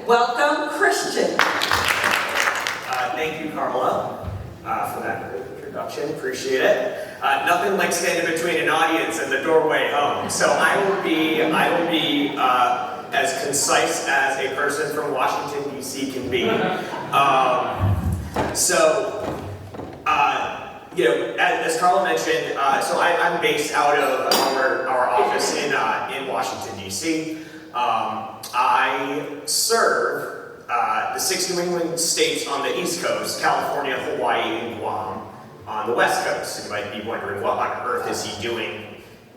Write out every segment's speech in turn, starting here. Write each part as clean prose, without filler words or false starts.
Welcome, Kristian. Thank you, Carla, for that great introduction. Appreciate it. Nothing like standing between an audience and the doorway home. So I will be as concise as a person from Washington, D.C. can be. As Carla mentioned, so I'm based out of our office in Washington, D.C. I serve the 6 New England states on the East Coast, California, Hawaii, and Guam on the West Coast. You might be wondering, what on earth is he doing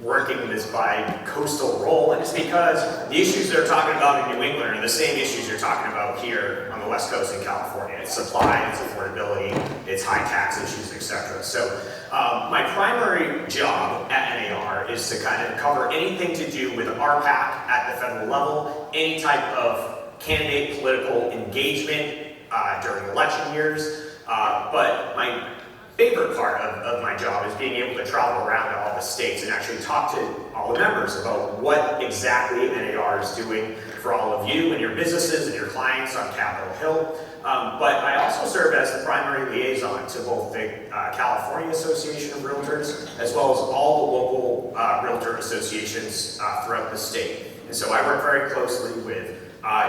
working this bi-coastal role? And it's because the issues they're talking about in New England are the same issues you're talking about here on the West Coast in California. It's supply, it's affordability, it's high tax issues, etc. So my primary job at NAR is to kind of cover anything to do with RPAC at the federal level, any type of candidate political engagement during election years, but my favorite part of my job is being able to travel around to all the states and actually talk to all the members about what exactly NAR is doing for all of you and your businesses and your clients on Capitol Hill. But I also serve as the primary liaison to both the California Association of Realtors as well as all the local realtor associations throughout the state. And so I work very closely with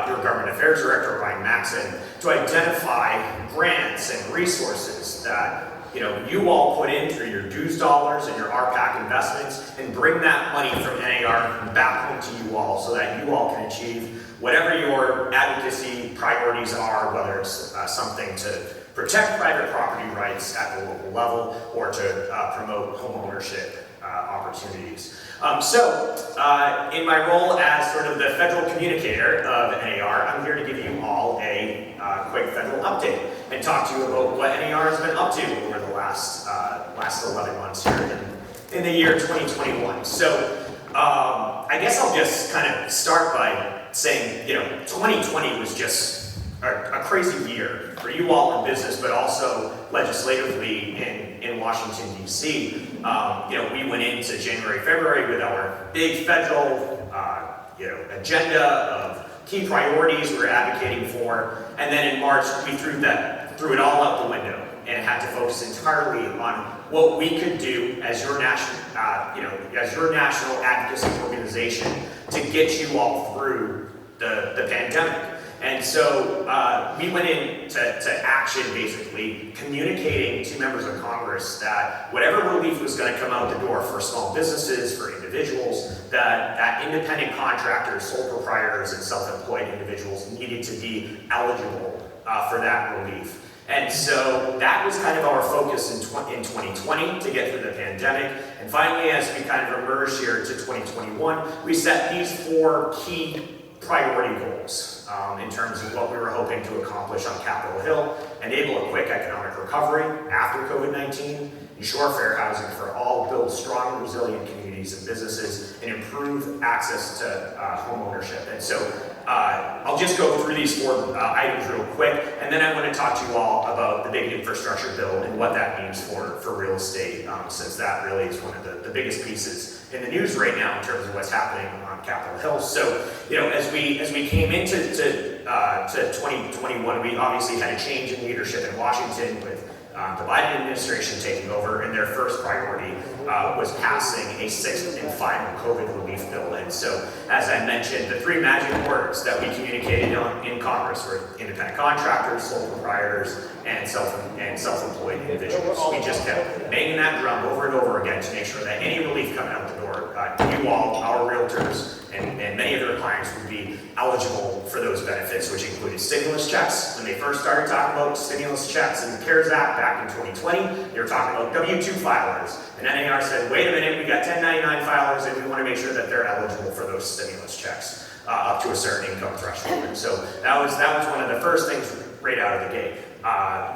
your Government Affairs Director, Ryan Maxon, to identify grants and resources that you all put in through your dues dollars and your RPAC investments, and bring that money from NAR back home to you all so that you all can achieve whatever your advocacy priorities are, whether it's something to protect private property rights at the local level or to promote home ownership opportunities. In my role as sort of the federal communicator of NAR, I'm here to give you all a quick federal update and talk to you about what NAR has been up to over the last 11 months here in the year 2021. So I guess I'll just kind of start by saying, 2020 was just a crazy year for you all in business, but also legislatively in Washington, D.C. We went into January, February with our big federal, agenda of key priorities we were advocating for, and then in March we threw it all out the window and had to focus entirely on what we could do as your national, advocacy organization to get you all through the pandemic. And so we went into action, basically communicating to members of Congress that whatever relief was going to come out the door for small businesses, for individuals, that independent contractors, sole proprietors, and self-employed individuals needed to be eligible for that relief. And so that was kind of our focus in 2020 to get through the pandemic. And finally, as we kind of emerged here to 2021, we set these 4 key priority goals in terms of what we were hoping to accomplish on Capitol Hill: enable a quick economic recovery after COVID-19, ensure fair housing for all, build strong, resilient communities and businesses, and improve access to home ownership. And so I'll just go through these 4 items real quick, and then I want to talk to you all about the big infrastructure bill and what that means for real estate, since that really is one of the biggest pieces in the news right now in terms of what's happening on Capitol Hill. So, as we came into to 2021, we obviously had a change in leadership in Washington with the Biden administration taking over, and their first priority was passing a 6th and final COVID relief bill. And so, as I mentioned, the 3 magic words that we communicated in Congress were independent contractors, sole proprietors, and self-employed individuals. We just kept banging that drum over and over again to make sure that any relief coming out the door, you all, our realtors, and many of their clients would be eligible for those benefits, which included stimulus checks. When they first started talking about stimulus checks in the CARES Act back in 2020, they were talking about W-2 filers. And NAR said, wait a minute, we got 1099 filers, and we want to make sure that they're eligible for those stimulus checks up to a certain income threshold. And so that was one of the first things right out of the gate.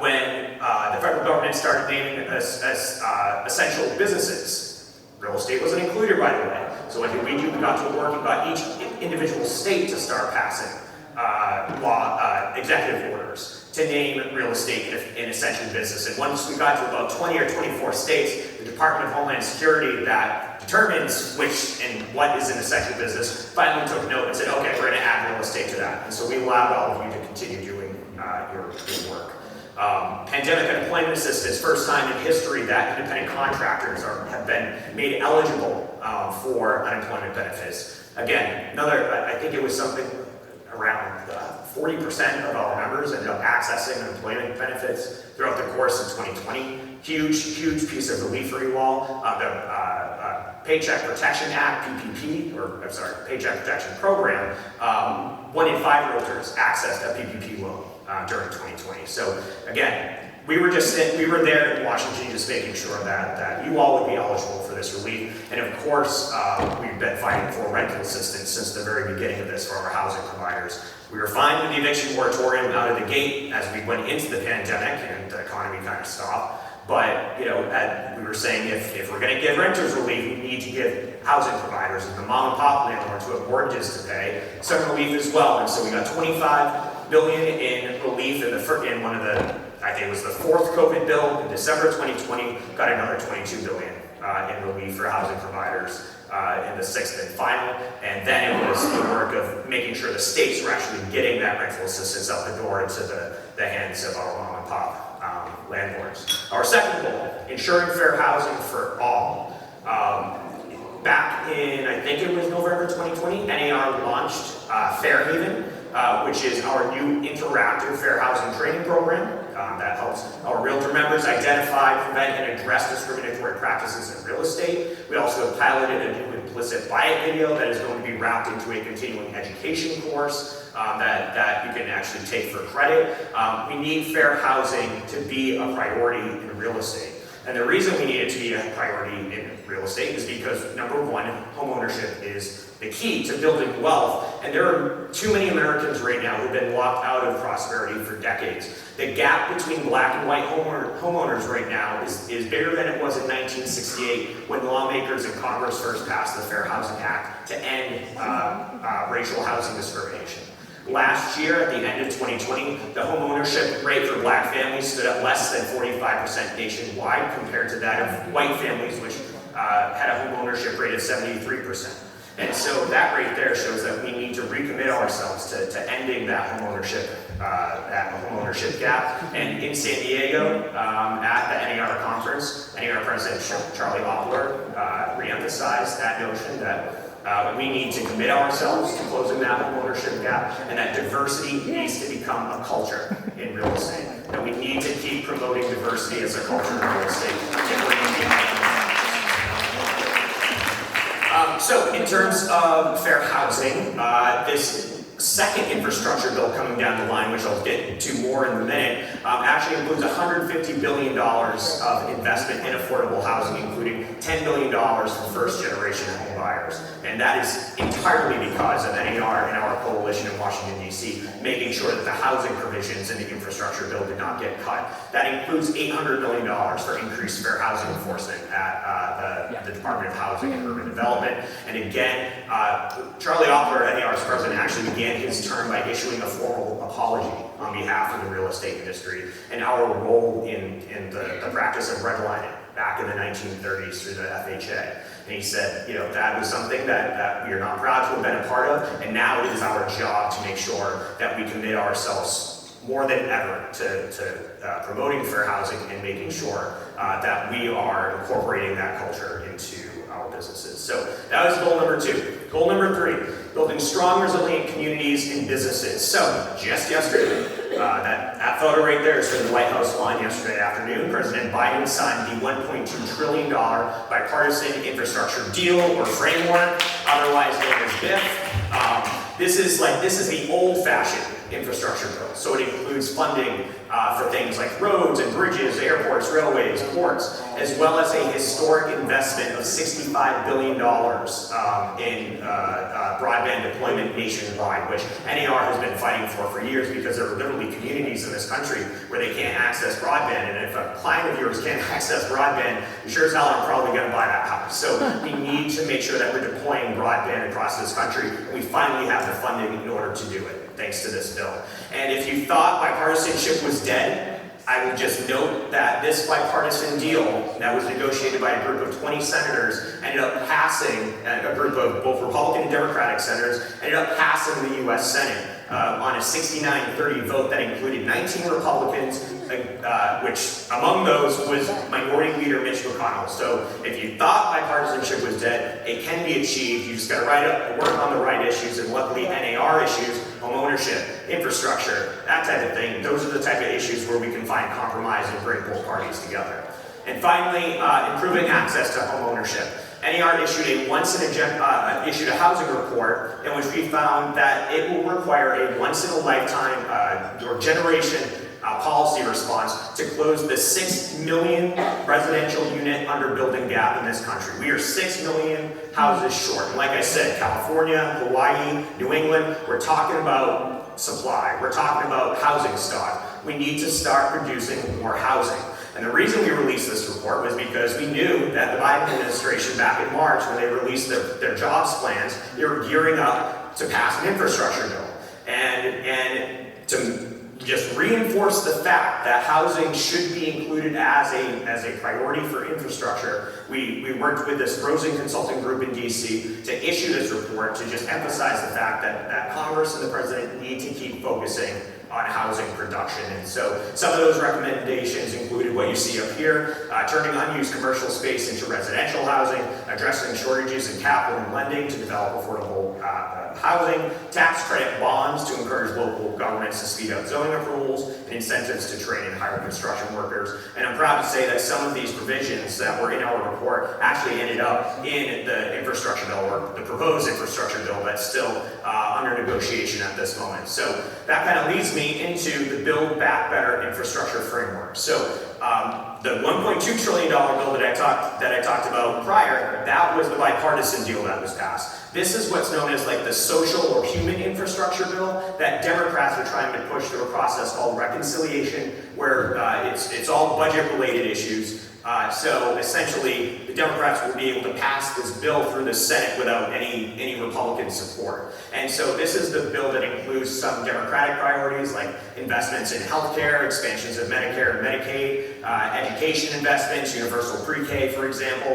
When the federal government started naming essential businesses, real estate wasn't included right away. So what did we do? We got to work and got each individual state to start passing executive orders to name real estate an essential business. And once we got to about 20 or 24 states, the Department of Homeland Security that determines which and what is an essential business, finally took note and said, okay, we're going to add real estate to that. And so we allowed all of you to continue doing your work. Pandemic unemployment assistance, first time in history that independent contractors have been made eligible for unemployment benefits. Again, I think it was something around 40% of our members ended up accessing unemployment benefits throughout the course of 2020. Huge piece of relief for you all. The Paycheck Protection Act, PPP, Paycheck Protection Program, 1 in 5 realtors accessed a PPP loan during 2020. So again, we were there in Washington just making sure that you all would be eligible for this relief. And of course, we've been fighting for rental assistance since the very beginning of this for our housing providers. We were fine with the eviction moratorium out of the gate as we went into the pandemic and the economy kind of stopped. But we were saying if we're going to give renters relief, we need to give housing providers and the mom and pop landlords who have mortgages to pay some relief as well. And so we got $25 billion in relief in one of the, I think it was the 4th COVID bill in December 2020. Got another $22 billion in relief for housing providers in the 6th and final. And then it was the work of making sure the states were actually getting that rental assistance out the door into the hands of our mom and pop landlords. Our second goal, ensuring fair housing for all. Back in, I think it was November 2020, NAR launched Fairhaven, which is our new interactive fair housing training program that helps our realtor members identify, prevent, and address discriminatory practices in real estate. We also have piloted a new implicit bias video that is going to be wrapped into a continuing education course that you can actually take for credit. We need fair housing to be a priority in real estate. And the reason we need it to be a priority in real estate is because, number one, homeownership is the key to building wealth. And there are too many Americans right now who've been locked out of prosperity for decades. The gap between black and white homeowners right now is bigger than it was in 1968 when lawmakers in Congress first passed the Fair Housing Act to end racial housing discrimination. Last year, at the end of 2020, the homeownership rate for black families stood at less than 45% nationwide compared to that of white families, which had a homeownership rate of 73%. And so that rate there shows that we need to recommit ourselves to ending that homeownership gap. And in San Diego, at the NAR conference, NAR President Charlie Opler reemphasized that notion that we need to commit ourselves to closing that homeownership gap, and that diversity needs to become a culture in real estate. And we need to keep promoting diversity as a culture in real estate. So in terms of fair housing, this second infrastructure bill coming down the line, which I'll get to more in a minute, actually includes $150 billion of investment in affordable housing, including $10 billion for first-generation home buyers. And that is entirely because of NAR and our coalition in Washington, D.C., making sure that the housing provisions in the infrastructure bill did not get cut. That includes $800 million for increased fair housing enforcement at the Department of Housing and Urban Development. And again, Charlie Opler, NAR's president, actually began his term by issuing a formal apology on behalf of the real estate industry and our role in the practice of redlining back in the 1930s through the FHA. And he said, that was something that we are not proud to have been a part of, and now it is our job to make sure that we commit ourselves more than ever to promoting fair housing and making sure that we are incorporating that culture into our businesses. So that was goal number 2. Goal number 3, building strong, resilient communities and businesses. So just yesterday, that photo right there is from the White House lawn yesterday afternoon. President Biden signed the $1.2 trillion bipartisan infrastructure deal or framework, otherwise known as BIF. This is the old-fashioned infrastructure bill. So it includes funding for things like roads and bridges, airports, railways, ports, as well as a historic investment of $65 billion in broadband deployment nationwide, which NAR has been fighting for years because there are literally communities in this country where they can't access broadband. And if a client of yours can't access broadband, you sure as hell are probably going to buy that house. So we need to make sure that we're deploying broadband across this country. We finally have the funding in order to do it, thanks to this bill. And if you thought bipartisanship was dead, I will just note that this bipartisan deal that was negotiated by a group of 20 senators ended up passing, a group of both Republican and Democratic senators, ended up passing the U.S. Senate on a 69-30 vote that included 19 Republicans, which among those was Minority Leader Mitch McConnell. So if you thought bipartisanship was dead, it can be achieved. You just got to work on the right issues, and luckily NAR issues, home ownership, infrastructure, that type of thing, those are the type of issues where we can find compromise and bring both parties together. And finally, improving access to home ownership. NAR issued issued a housing report in which we found that it will require a once-in-a-lifetime or generation policy response to close the 6 million residential unit underbuilding gap in this country. We are 6 million houses short. And like I said, California, Hawaii, New England, we're talking about supply. We're talking about housing stock. We need to start producing more housing. And the reason we released this report was because we knew that the Biden administration back in March, when they released their jobs plans, they were gearing up to pass an infrastructure bill. And to just reinforce the fact that housing should be included as a priority for infrastructure, we worked with this Rosen Consulting Group in DC to issue this report to just emphasize the fact that Congress and the President need to keep focusing on housing production. And so some of those recommendations included what you see up here, turning unused commercial space into residential housing, addressing shortages in capital and lending to develop affordable housing, tax credit bonds to encourage local governments to speed up zoning approvals, and incentives to train and hire construction workers. And I'm proud to say that some of these provisions that were in our report actually ended up in the infrastructure bill, or the proposed infrastructure bill that's still under negotiation at this moment. So that kind of leads me into the Build Back Better infrastructure framework. So the $1.2 trillion bill that I talked about prior, that was the bipartisan deal that was passed. This is what's known as like the social or human infrastructure bill that Democrats are trying to push through a process called reconciliation, where it's all budget-related issues. So essentially, the Democrats will be able to pass this bill through the Senate without any Republican support. And so this is the bill that includes some Democratic priorities like investments in healthcare, expansions of Medicare and Medicaid, education investments, universal pre-K, for example.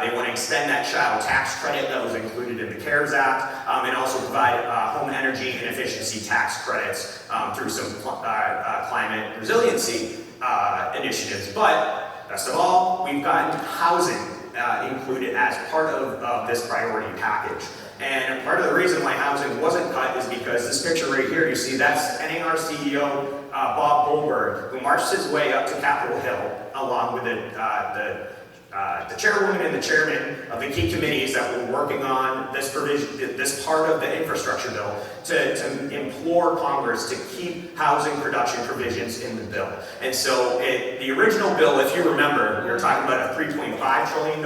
They want to extend that child tax credit that was included in the CARES Act, and also provide home energy and efficiency tax credits through some climate resiliency initiatives. But best of all, we've gotten housing included as part of this priority package. And part of the reason why housing wasn't cut is because this picture right here, you see, that's NAR CEO Bob Goldberg, who marched his way up to Capitol Hill along with the chairwoman and the chairman of the key committees that were working on this provision, this part of the infrastructure bill, to implore Congress to keep housing production provisions in the bill. And so the original bill, if you remember, we were talking about a $3.5 trillion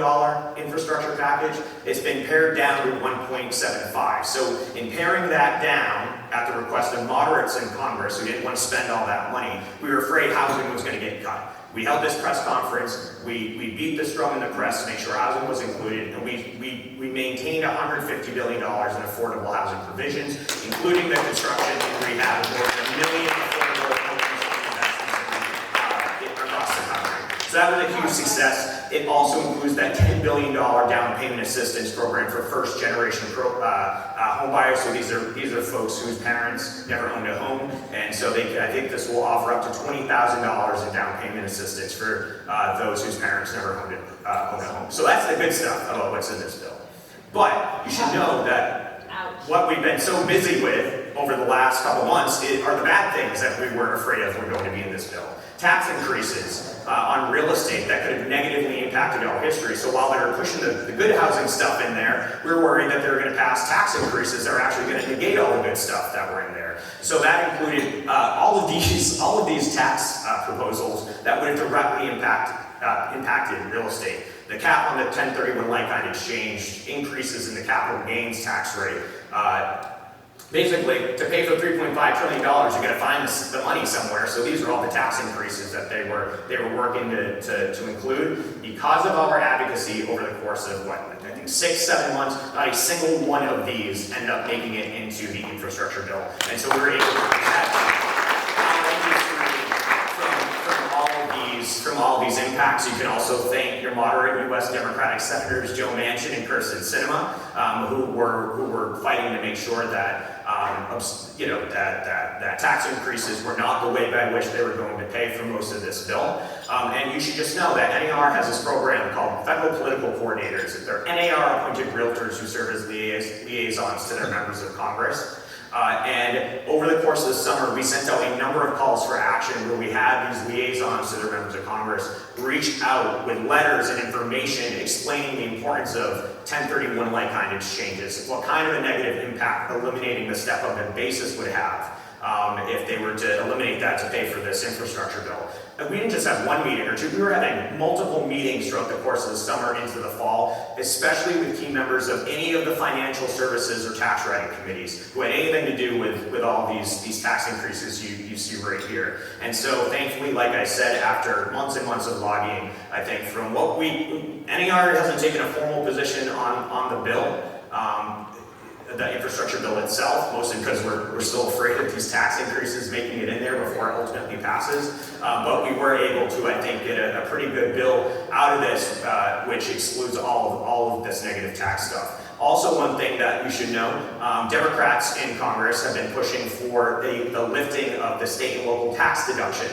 infrastructure package. It's been pared down to 1.75. So in paring that down, at the request of moderates in Congress who didn't want to spend all that money, we were afraid housing was going to get cut. We held this press conference, we beat this drum in the press to make sure housing was included, and we maintained $150 billion in affordable housing provisions, including the construction and rehab of more than 1 million affordable homes across the country. So that was a huge success. It also includes that $10 billion down payment assistance program for first-generation home buyers. So these are folks whose parents never owned a home, and so I think this will offer up to $20,000 in down payment assistance for those whose parents never owned a home. So that's the good stuff about what's in this bill. But you should know that what we've been so busy with over the last couple months are the bad things that we were afraid of were going to be in this bill. Tax increases on real estate that could have negatively impacted our history. So while they were pushing the good housing stuff in there, we were worried that they were going to pass tax increases that are actually going to negate all the good stuff that were in there. So that included all of these tax proposals that would have directly impacted real estate. The cap on the 1031 like-kind exchange, increases in the capital gains tax rate. Basically, to pay for $3.5 trillion, you got to find the money somewhere. So these are all the tax increases that they were working to include. Because of our advocacy over the course of I think 6-7 months, not a single one of these ended up making it into the infrastructure bill. And so we were able to have our industry from Perhaps you can also thank your moderate U.S. Democratic Senators Joe Manchin and Kristian who were fighting to make sure that that tax increases were not the way by which they were going to pay for most of this bill. And you should just know that NAR has this program called Federal Political Coordinators. They're NAR-appointed realtors who serve as liaisons to their members of Congress. And over the course of the summer, we sent out a number of calls for action where we had these liaisons to their members of Congress reach out with letters and information explaining the importance of 1031 like-kind exchanges, what kind of a negative impact eliminating the step-up in basis would have if they were to eliminate that to pay for this infrastructure bill. And we didn't just have one meeting or two, we were having multiple meetings throughout the course of the summer into the fall, especially with key members of any of the financial services or tax writing committees who had anything to do with all these tax increases you see right here. And so thankfully, like I said, after months and months of lobbying, I think from what NAR hasn't taken a formal position on the bill, the infrastructure bill itself, mostly because we're still afraid of these tax increases making it in there before it ultimately passes. But we were able to, I think, get a pretty good bill out of this, which excludes all of this negative tax stuff. Also, one thing that you should know, Democrats in Congress have been pushing for the lifting of the state and local tax deduction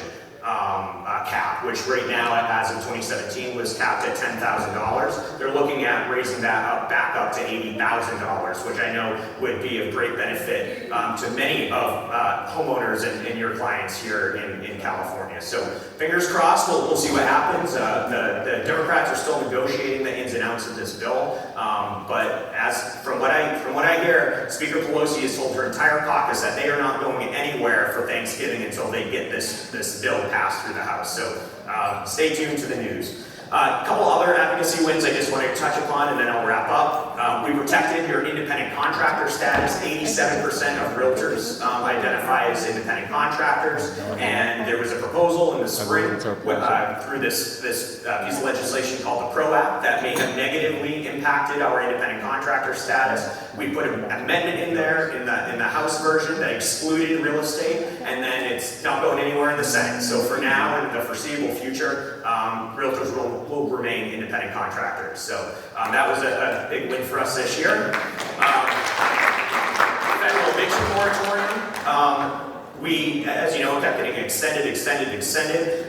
cap, which right now, as of 2017, was capped at $10,000. They're looking at raising that back up to $80,000, which I know would be of great benefit to many of homeowners and your clients here in California. So fingers crossed, we'll see what happens. The Democrats are still negotiating the ins and outs of this bill, but from what I hear, Speaker Pelosi has told her entire caucus that they are not going anywhere for Thanksgiving until they get this bill passed through the House. So stay tuned to the news. A couple other advocacy wins I just want to touch upon, and then I'll wrap up. We protected your independent contractor status. 87% of realtors identify as independent contractors, and there was a proposal in the spring through this piece of legislation called the PRO Act that may have negatively impacted our independent contractor status. We put an amendment in there in the House version that excluded real estate, and then it's not going anywhere in the Senate. So for now and the foreseeable future, realtors will remain independent contractors. So that was a big win for us this year. Federal eviction moratorium. We, as you know, kept getting extended.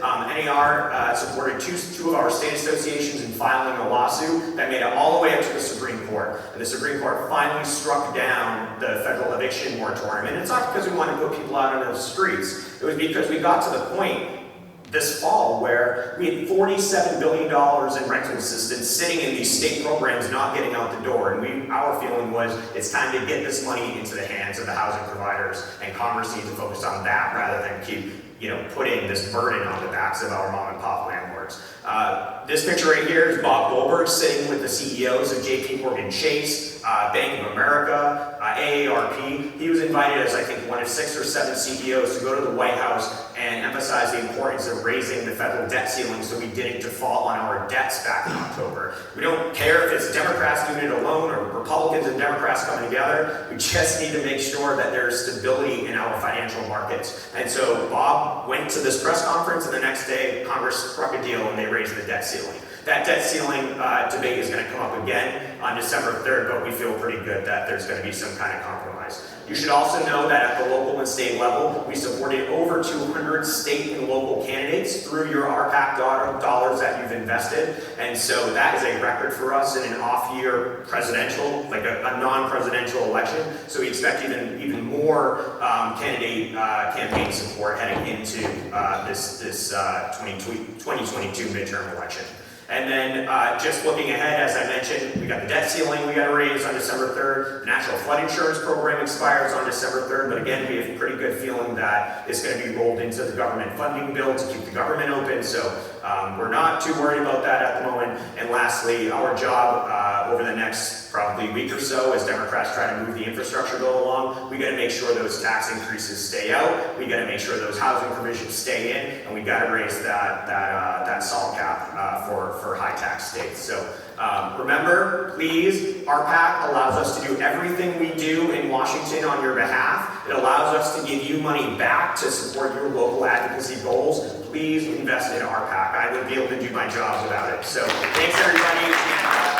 NAR supported two of our state associations in filing a lawsuit that made it all the way up to the Supreme Court. And the Supreme Court finally struck down the federal eviction moratorium. And it's not because we wanted to put people out on the streets. It was because we got to the point this fall where we had $47 billion in rental assistance sitting in these state programs not getting out the door. And our feeling was it's time to get this money into the hands of the housing providers, and Congress needs to focus on that rather than keep putting this burden on the backs of our mom and pop landlords. This picture right here is Bob Goldberg sitting with the CEOs of JP Morgan Chase, Bank of America, AARP. He was invited as I think one of 6 or 7 CEOs to go to the White House and emphasize the importance of raising the federal debt ceiling so we didn't default on our debts back in October. We don't care if it's Democrats doing it alone or Republicans and Democrats coming together. We just need to make sure that there's stability in our financial markets. And so Bob went to this press conference, and the next day Congress struck a deal and they raised the debt ceiling. That debt ceiling debate is going to come up again on December 3rd, but we feel pretty good that there's going to be some kind of compromise. You should also know that at the local and state level, we supported over 200 state and local candidates through your RPAC dollars that you've invested. And so that is a record for us in an off-year presidential, like a non-presidential election. So we expect even more candidate campaign support heading into this 2022 midterm election. And then just looking ahead, as I mentioned, we got the debt ceiling we got to raise on December 3rd. The National Flood Insurance Program expires on December 3rd, but again, we have a pretty good feeling that it's going to be rolled into the government funding bill to keep the government open. So we're not too worried about that at the moment. And lastly, our job over the next probably week or so, as Democrats try to move the infrastructure bill along, we got to make sure those tax increases stay out. We got to make sure those housing provisions stay in, and we got to raise that SALT cap for high tax states. So remember, please, RPAC allows us to do everything we do in Washington on your behalf. It allows us to give you money back to support your local advocacy goals. Please invest in RPAC. I wouldn't be able to do my job without it. So thanks everybody.